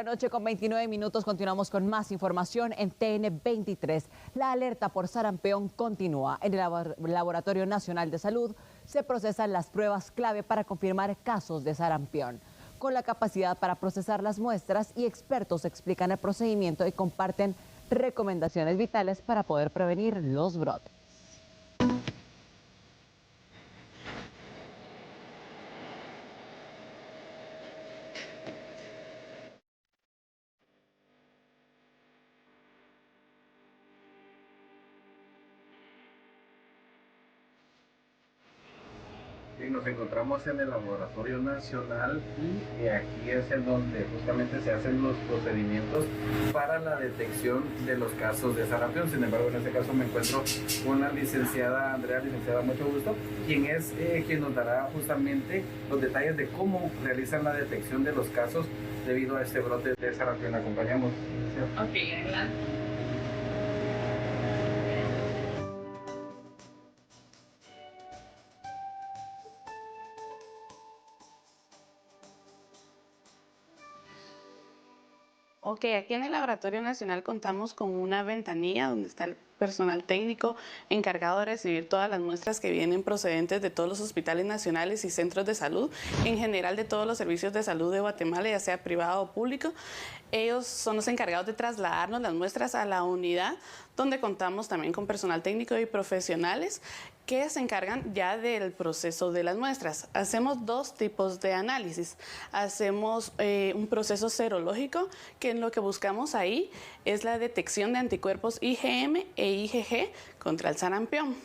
noche con 29 minutos. Continuamos con más información en TN23. La alerta por sarampión continúa. En el Laboratorio Nacional de Salud se procesan las pruebas clave para confirmar casos de sarampión. Con la capacidad para procesar las muestras, y expertos explican el procedimiento y comparten recomendaciones vitales para poder prevenir los brotes. Sí, nos encontramos en el Laboratorio Nacional y aquí es en donde justamente se hacen los procedimientos para la detección de los casos de sarampión. Sin embargo, en este caso me encuentro con la licenciada Andrea. Licenciada, mucho gusto, quien nos dará justamente los detalles de cómo realizan la detección de los casos debido a este brote de sarampión. Acompañamos. Ok, adelante. Ok, aquí en el Laboratorio Nacional contamos con una ventanilla donde está el personal técnico encargado de recibir todas las muestras que vienen procedentes de todos los hospitales nacionales y centros de salud, en general de todos los servicios de salud de Guatemala, ya sea privado o público. Ellos son los encargados de trasladarnos las muestras a la unidad, donde contamos también con personal técnico y profesionales que se encargan ya del proceso de las muestras. Hacemos dos tipos de análisis. Hacemos un proceso serológico, que en lo que buscamos ahí es la detección de anticuerpos IgM e IgG contra el sarampión.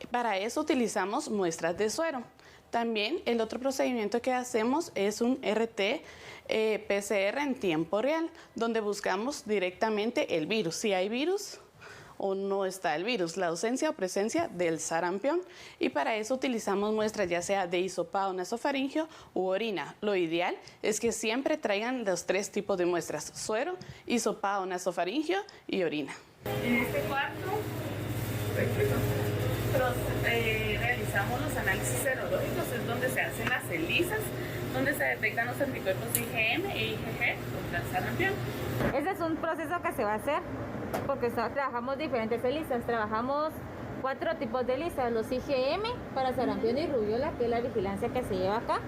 Para eso utilizamos muestras de suero. También el otro procedimiento que hacemos es un RT-PCR en tiempo real, donde buscamos directamente el virus, si hay virus o no está el virus, la ausencia o presencia del sarampión. Y para eso utilizamos muestras ya sea de hisopado nasofaringeo u orina. Lo ideal es que siempre traigan los tres tipos de muestras: suero, hisopado nasofaringeo y orina. En este cuarto realizamos los análisis serológicos, es donde se hacen las ELISAs, donde se detectan los anticuerpos IgM e IgG contra el sarampión. Ese es un proceso que se va a hacer porque trabajamos diferentes ELISAs. Trabajamos 4 tipos de ELISAs: los IgM para sarampión y rubiola, que es la vigilancia que se lleva acá,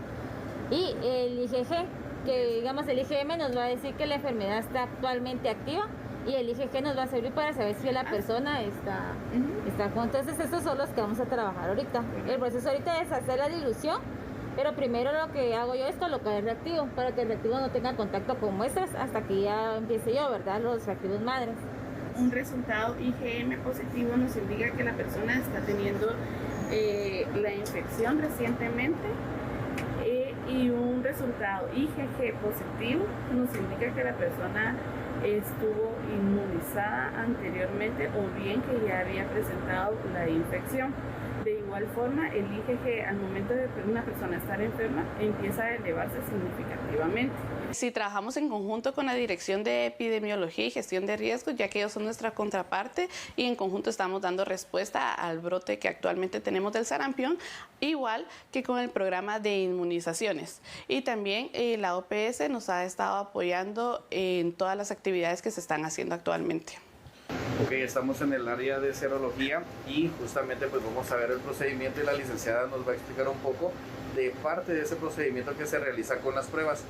y el IgG, que digamos el IgM nos va a decir que la enfermedad está actualmente activa, y el IgG nos va a servir para saber si la persona está con. Entonces estos son los que vamos a trabajar ahorita. El proceso ahorita es hacer la dilución, pero primero lo que hago yo es colocar el reactivo para que el reactivo no tenga contacto con muestras hasta que ya empiece yo, ¿verdad? Los reactivos madres. Un resultado IgM positivo nos indica que la persona está teniendo la infección recientemente, y un resultado IgG positivo nos indica que la persona estuvo inmunizada anteriormente o bien que ya había presentado la infección. De igual forma, el IgG al momento de una persona estar enferma empieza a elevarse significativamente. Si trabajamos en conjunto con la Dirección de Epidemiología y Gestión de Riesgos, ya que ellos son nuestra contraparte, y en conjunto estamos dando respuesta al brote que actualmente tenemos del sarampión, igual que con el programa de inmunizaciones. Y también la OPS nos ha estado apoyando en todas las actividades que se están haciendo actualmente. Ok, estamos en el área de serología y justamente pues vamos a ver el procedimiento, y la licenciada nos va a explicar un poco de parte de ese procedimiento que se realiza con las pruebas.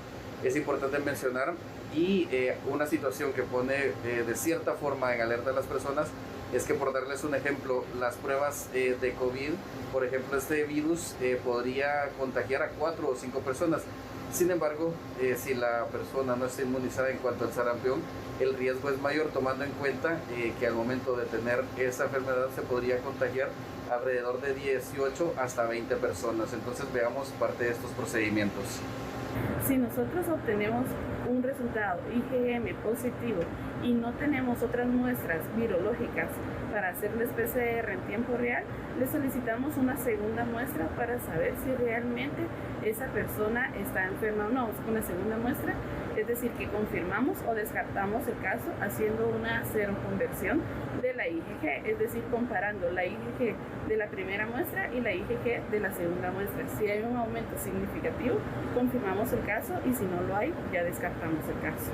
Es importante mencionar y una situación que pone de cierta forma en alerta a las personas es que, por darles un ejemplo, las pruebas de COVID, por ejemplo, este virus podría contagiar a 4 o 5 personas. Sin embargo, si la persona no está inmunizada en cuanto al sarampión, el riesgo es mayor, tomando en cuenta que al momento de tener esa enfermedad se podría contagiar alrededor de 18 hasta 20 personas. Entonces veamos parte de estos procedimientos. Si nosotros obtenemos un resultado IgM positivo y no tenemos otras muestras virológicas para hacerles PCR en tiempo real, le solicitamos una segunda muestra para saber si realmente esa persona está enferma o no. Una segunda muestra es decir, que confirmamos o descartamos el caso haciendo una seroconversión de la IgG, es decir, comparando la IgG de la primera muestra y la IgG de la segunda muestra. Si hay un aumento significativo, confirmamos el caso y si no lo hay, ya descartamos el caso.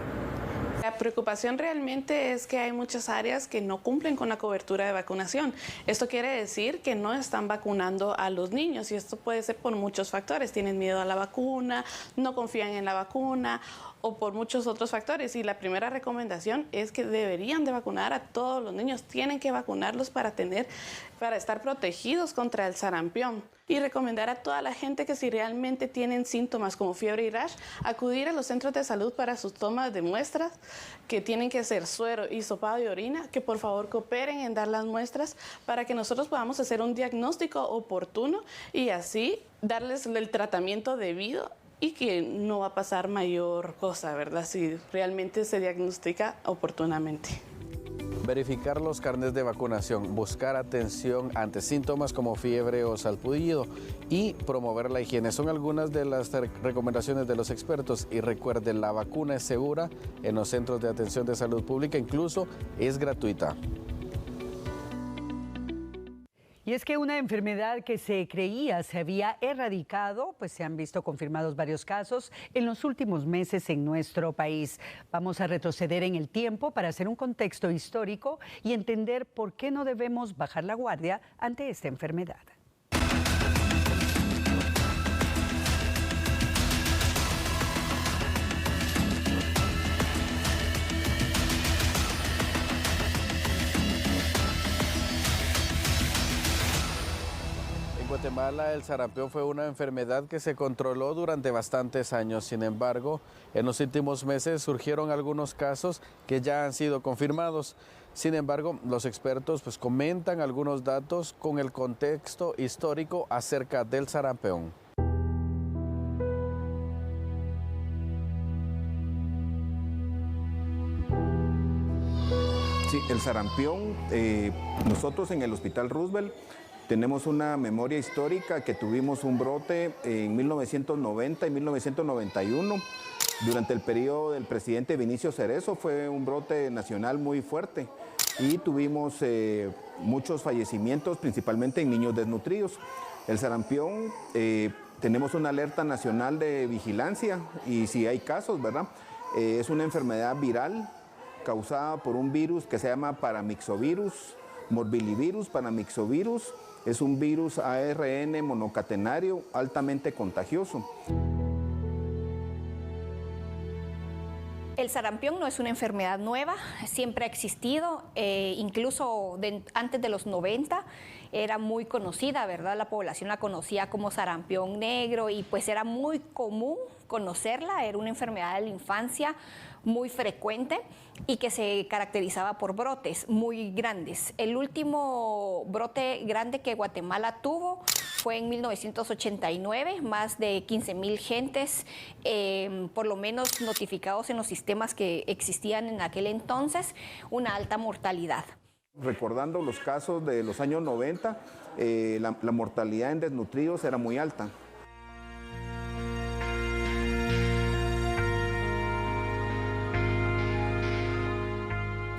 La preocupación realmente es que hay muchas áreas que no cumplen con la cobertura de vacunación. Esto quiere decir que no están vacunando a los niños y esto puede ser por muchos factores. Tienen miedo a la vacuna, no confían en la vacuna o por muchos otros factores. Y la primera recomendación es que deberían de vacunar a todos los niños. Tienen que vacunarlos para estar protegidos contra el sarampión. Y recomendar a toda la gente que si realmente tienen síntomas como fiebre y rash, acudir a los centros de salud para sus tomas de muestras, que tienen que ser suero, hisopado y orina, que por favor cooperen en dar las muestras para que nosotros podamos hacer un diagnóstico oportuno y así darles el tratamiento debido y que no va a pasar mayor cosa, ¿verdad? Si realmente se diagnostica oportunamente. Verificar los carnets de vacunación, buscar atención ante síntomas como fiebre o salpullido y promover la higiene. Son algunas de las recomendaciones de los expertos. Y recuerden, la vacuna es segura en los centros de atención de salud pública, incluso es gratuita. Y es que una enfermedad que se creía se había erradicado, pues se han visto confirmados varios casos en los últimos meses en nuestro país. Vamos a retroceder en el tiempo para hacer un contexto histórico y entender por qué no debemos bajar la guardia ante esta enfermedad. En Guatemala, el sarampión fue una enfermedad que se controló durante bastantes años. Sin embargo, en los últimos meses surgieron algunos casos que ya han sido confirmados. Sin embargo, los expertos comentan algunos datos con el contexto histórico acerca del sarampión. Sí, el sarampión, nosotros en el Hospital Roosevelt tenemos una memoria histórica que tuvimos un brote en 1990 y 1991. Durante el periodo del presidente Vinicio Cerezo fue un brote nacional muy fuerte y tuvimos muchos fallecimientos, principalmente en niños desnutridos. El sarampión, tenemos una alerta nacional de vigilancia y si hay casos, ¿verdad? Es una enfermedad viral causada por un virus que se llama paramyxovirus, morbillivirus, paramyxovirus. Es un virus ARN monocatenario altamente contagioso. El sarampión no es una enfermedad nueva, siempre ha existido, incluso antes de los 90 era muy conocida, ¿verdad? La población la conocía como sarampión negro y pues era muy común conocerla, era una enfermedad de la infancia muy frecuente y que se caracterizaba por brotes muy grandes. El último brote grande que Guatemala tuvo fue en 1989, más de 15,000 gentes, por lo menos notificados en los sistemas que existían en aquel entonces, una alta mortalidad. Recordando los casos de los años 90, la mortalidad en desnutridos era muy alta.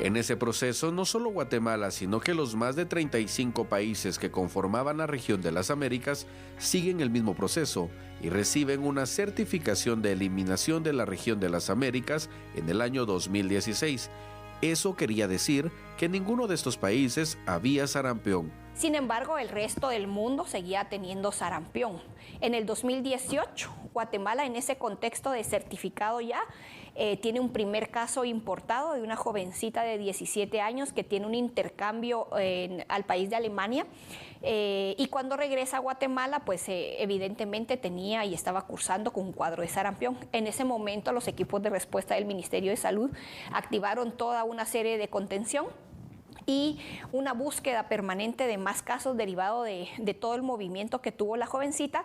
En ese proceso, no solo Guatemala, sino que los más de 35 países que conformaban la región de las Américas siguen el mismo proceso y reciben una certificación de eliminación de la región de las Américas en el año 2016. Eso quería decir que en ninguno de estos países había sarampión. Sin embargo, el resto del mundo seguía teniendo sarampión. En el 2018, Guatemala, en ese contexto de certificado ya, tiene un primer caso importado de una jovencita de 17 años que tiene un intercambio al país de Alemania. Y cuando regresa a Guatemala, pues evidentemente tenía y estaba cursando con un cuadro de sarampión. En ese momento, los equipos de respuesta del Ministerio de Salud activaron toda una serie de contención y una búsqueda permanente de más casos derivado de todo el movimiento que tuvo la jovencita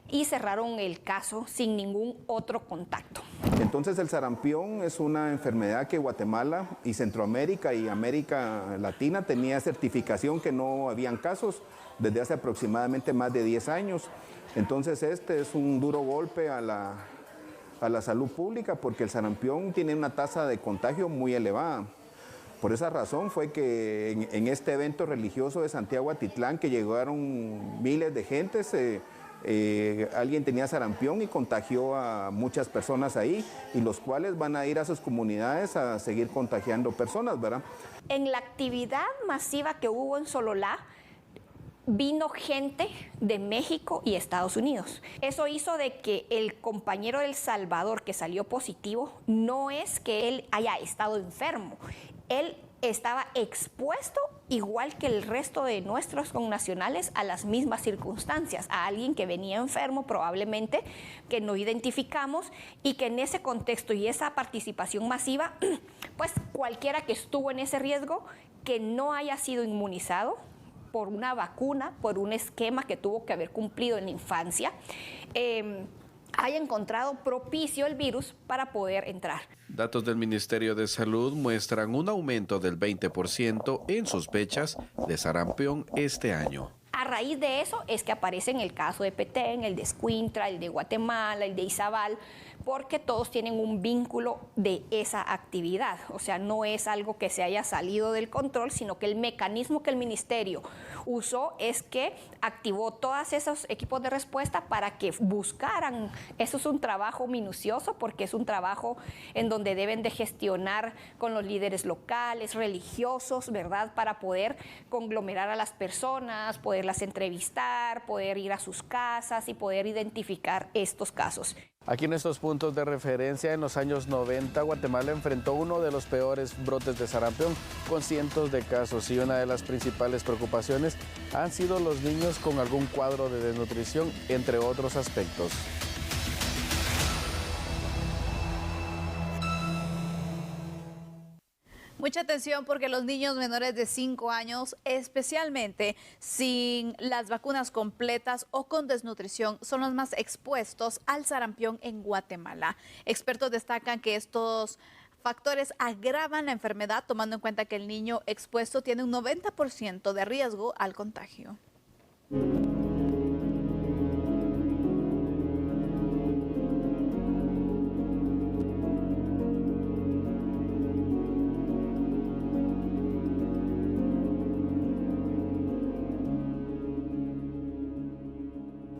y cerraron el caso sin ningún otro contacto. Entonces el sarampión es una enfermedad que Guatemala y Centroamérica y América Latina tenía certificación que no habían casos desde hace aproximadamente más de 10 años. Entonces este es un duro golpe a a la salud pública porque el sarampión tiene una tasa de contagio muy elevada. Por esa razón fue que en este evento religioso de Santiago Atitlán, que llegaron miles de gentes, alguien tenía sarampión y contagió a muchas personas ahí, y los cuales van a ir a sus comunidades a seguir contagiando personas, ¿verdad? En la actividad masiva que hubo en Sololá, vino gente de México y Estados Unidos. Eso hizo de que el compañero de El Salvador que salió positivo, no es que él haya estado enfermo, él estaba expuesto igual que el resto de nuestros connacionales a las mismas circunstancias, a alguien que venía enfermo probablemente, que no identificamos y que en ese contexto y esa participación masiva, pues cualquiera que estuvo en ese riesgo, que no haya sido inmunizado por una vacuna, por un esquema que tuvo que haber cumplido en la infancia, haya encontrado propicio el virus para poder entrar. Datos del Ministerio de Salud muestran un aumento del 20% en sospechas de sarampión este año. A raíz de eso es que aparecen el caso de Petén, el de Escuintla, el de Guatemala, el de Izabal, porque todos tienen un vínculo de esa actividad. O sea, no es algo que se haya salido del control, sino que el mecanismo que el ministerio usó es que activó todos esos equipos de respuesta para que buscaran. Eso es un trabajo minucioso porque es un trabajo en donde deben de gestionar con los líderes locales, religiosos, ¿verdad? Para poder conglomerar a las personas, poderlas entrevistar, poder ir a sus casas y poder identificar estos casos. Aquí en estos puntos de referencia, en los años 90, Guatemala enfrentó uno de los peores brotes de sarampión, con cientos de casos, y una de las principales preocupaciones han sido los niños con algún cuadro de desnutrición, entre otros aspectos. Mucha atención porque los niños menores de 5 años, especialmente sin las vacunas completas o con desnutrición, son los más expuestos al sarampión en Guatemala. Expertos destacan que estos factores agravan la enfermedad, tomando en cuenta que el niño expuesto tiene un 90% de riesgo al contagio.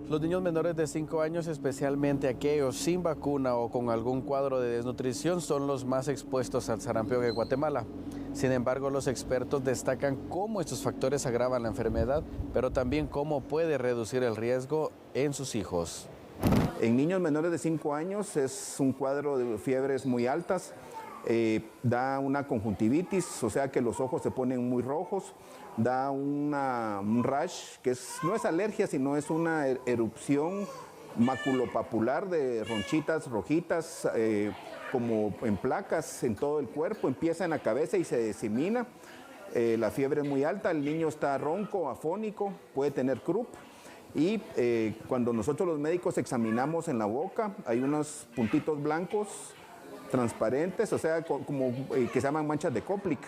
Los niños menores de 5 años, especialmente aquellos sin vacuna o con algún cuadro de desnutrición, son los más expuestos al sarampión en Guatemala. Sin embargo, los expertos destacan cómo estos factores agravan la enfermedad, pero también cómo puede reducir el riesgo en sus hijos. En niños menores de 5 años es un cuadro de fiebres muy altas, da una conjuntivitis, o sea que los ojos se ponen muy rojos, da un rash, que no es alergia, sino es una erupción maculopapular de ronchitas rojitas, como en placas en todo el cuerpo, empieza en la cabeza y se disemina. La fiebre es muy alta, el niño está ronco, afónico, puede tener croup. Y cuando nosotros los médicos examinamos en la boca, hay unos puntitos blancos transparentes, o sea, como que se llaman manchas de Koplik.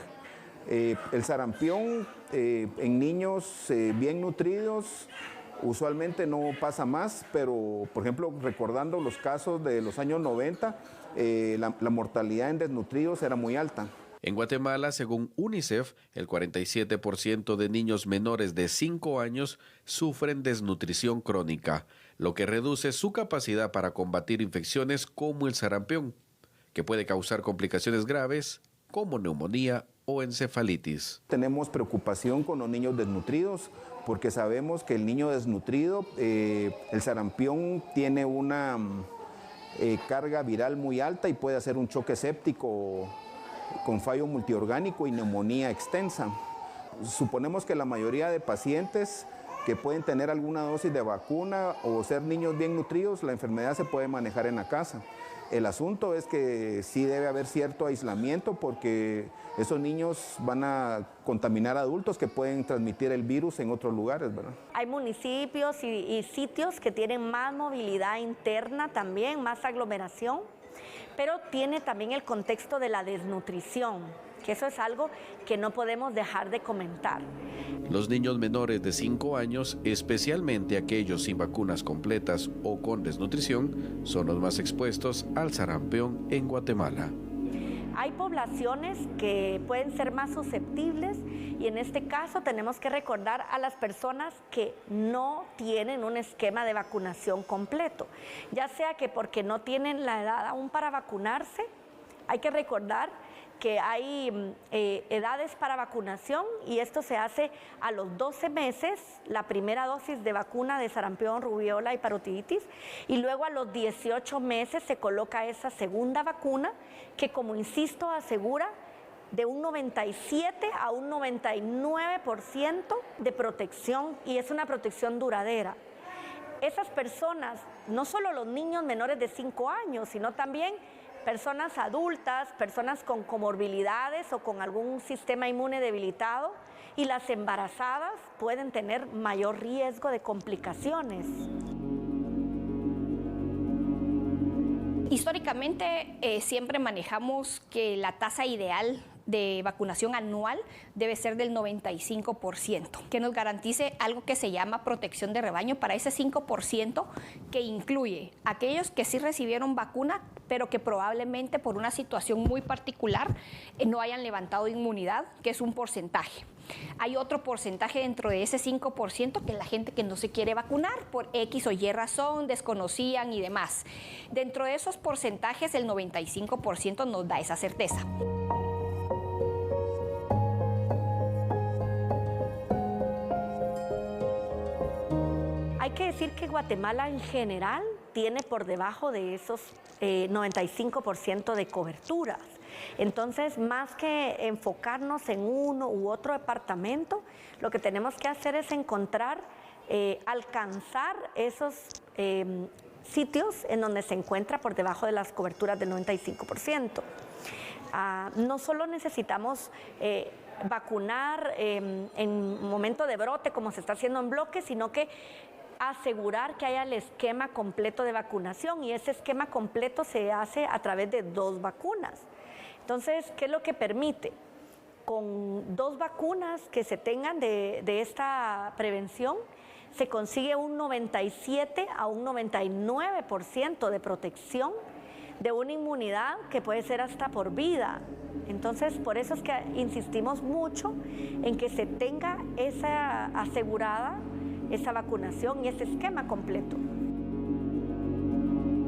El sarampión en niños bien nutridos usualmente no pasa más, pero por ejemplo, recordando los casos de los años 90, la mortalidad en desnutridos era muy alta. En Guatemala, según UNICEF, el 47% de niños menores de 5 años sufren desnutrición crónica, lo que reduce su capacidad para combatir infecciones como el sarampión, que puede causar complicaciones graves como neumonía o encefalitis. Tenemos preocupación con los niños desnutridos porque sabemos que el niño desnutrido, el sarampión tiene una carga viral muy alta y puede hacer un choque séptico con fallo multiorgánico y neumonía extensa. Suponemos que la mayoría de pacientes que pueden tener alguna dosis de vacuna o ser niños bien nutridos, la enfermedad se puede manejar en la casa. El asunto es que sí debe haber cierto aislamiento porque esos niños van a contaminar a adultos que pueden transmitir el virus en otros lugares, ¿verdad? Hay municipios y sitios que tienen más movilidad interna también, más aglomeración, pero tiene también el contexto de la desnutrición, que eso es algo que no podemos dejar de comentar. Los niños menores de 5 años, especialmente aquellos sin vacunas completas o con desnutrición, son los más expuestos al sarampión en Guatemala. Hay poblaciones que pueden ser más susceptibles y en este caso tenemos que recordar a las personas que no tienen un esquema de vacunación completo, ya sea que porque no tienen la edad aún para vacunarse. Hay que recordar que hay edades para vacunación y esto se hace a los 12 meses, la primera dosis de vacuna de sarampión, rubiola y parotiditis, y luego a los 18 meses se coloca esa segunda vacuna que, como insisto, asegura de un 97 a un 99% de protección y es una protección duradera. Esas personas, no solo los niños menores de 5 años, sino también personas adultas, personas con comorbilidades o con algún sistema inmune debilitado y las embarazadas pueden tener mayor riesgo de complicaciones. Históricamente siempre manejamos que la tasa ideal de vacunación anual debe ser del 95%, que nos garantice algo que se llama protección de rebaño para ese 5% que incluye aquellos que sí recibieron vacuna, pero que probablemente por una situación muy particular no hayan levantado inmunidad, que es un porcentaje. Hay otro porcentaje dentro de ese 5% que es la gente que no se quiere vacunar por X o Y razón, desconocían y demás. Dentro de esos porcentajes, el 95% nos da esa certeza. Hay que decir que Guatemala en general tiene por debajo de esos 95% de coberturas. Entonces, más que enfocarnos en uno u otro departamento, lo que tenemos que hacer es encontrar, alcanzar esos sitios en donde se encuentra por debajo de las coberturas del 95%. No solo necesitamos vacunar en momento de brote, como se está haciendo en bloques, sino que asegurar que haya el esquema completo de vacunación, y ese esquema completo se hace a través de 2 vacunas. Entonces, ¿qué es lo que permite? Con 2 vacunas que se tengan de esta prevención, se consigue un 97 a un 99% de protección de una inmunidad que puede ser hasta por vida. Entonces, por eso es que insistimos mucho en que se tenga esa asegurada esa vacunación y ese esquema completo.